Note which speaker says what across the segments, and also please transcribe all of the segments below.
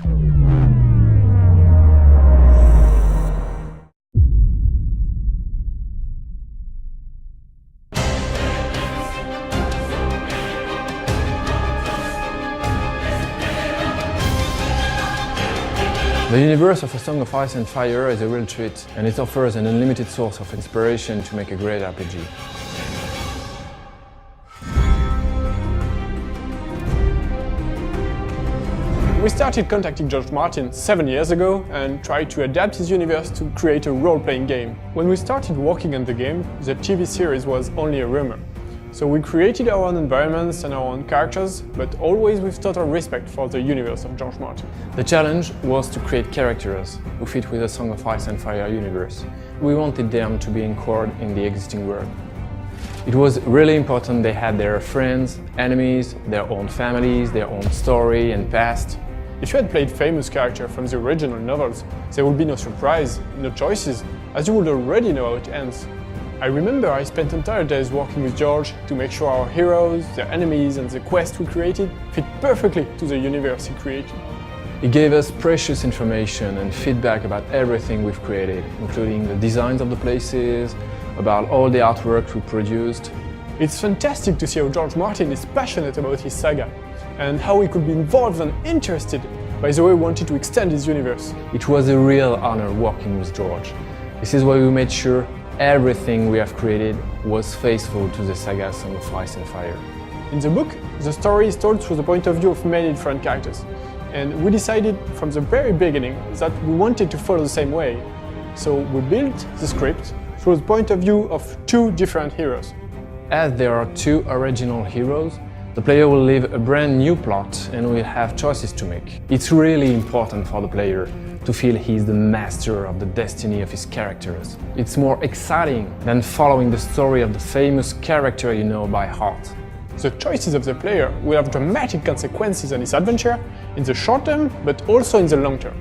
Speaker 1: The universe of A Song of Ice and Fire is a real treat, and it offers an unlimited source of inspiration to make a great RPG.
Speaker 2: We started contacting George Martin 7 years ago and tried to adapt his universe to create a role-playing game. When we started working on the game, the TV series was only a rumor. So we created our own environments and our own characters, but always with total respect for the universe of George Martin.
Speaker 1: The challenge was to create characters who fit with the Song of Ice and Fire universe. We wanted them to be anchored in the existing world. It was really important they had their friends, enemies, their own families, their own story and past.
Speaker 2: If you had played famous characters from the original novels, there would be no surprise, no choices, as you would already know how it ends. I remember I spent entire days working with George to make sure our heroes, their enemies and the quest we created fit perfectly to the universe he created.
Speaker 1: He gave us precious information and feedback about everything we've created, including the designs of the places, about all the artwork we produced.
Speaker 2: It's fantastic to see how George Martin is passionate about his saga, and how he could be involved and interested by the way he wanted to extend his universe.
Speaker 1: It was a real honor working with George. This is why we made sure everything we have created was faithful to the saga Song of Ice and Fire.
Speaker 2: In the book, the story is told through the point of view of many different characters, and we decided from the very beginning that we wanted to follow the same way. So we built the script through the point of view of two different heroes.
Speaker 1: As there are two original heroes, the player will live a brand new plot and will have choices to make. It's really important for the player to feel he's the master of the destiny of his characters. It's more exciting than following the story of the famous character you know by heart.
Speaker 2: The choices of the player will have dramatic consequences on his adventure in the short term, but also in the long term.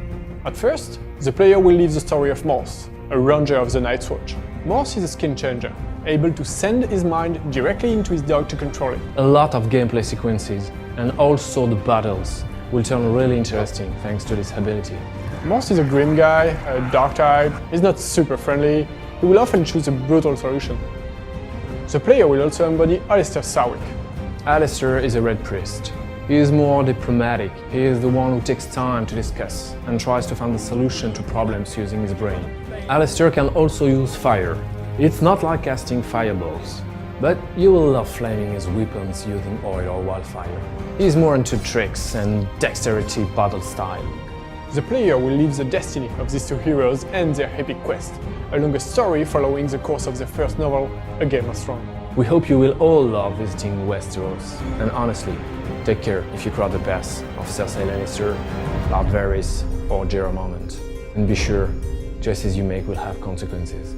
Speaker 2: At first, the player will live the story of Morse, a ranger of the Night's Watch. Morse is a skin changer, able to send his mind directly into his dog to control it.
Speaker 1: A lot of gameplay sequences, and also the battles, will turn really interesting thanks to this ability.
Speaker 2: Morse is a grim guy, a dark type, he's not super friendly, he will often choose a brutal solution. The player will also embody Alistair Sarwick.
Speaker 1: Alistair is a Red Priest. He is more diplomatic. He is the one who takes time to discuss and tries to find a solution to problems using his brain. Alistair can also use fire. It's not like casting fireballs, but you will love flaming his weapons using oil or wildfire. He's more into tricks and dexterity battle style.
Speaker 2: The player will live the destiny of these two heroes and their epic quest, along a story following the course of the first novel, A Game of Thrones.
Speaker 1: We hope you will all love visiting Westeros, and honestly, take care if you cross the paths of Cersei Lannister, Lord Varys or Jorah Mormont. And be sure, choices you make will have consequences.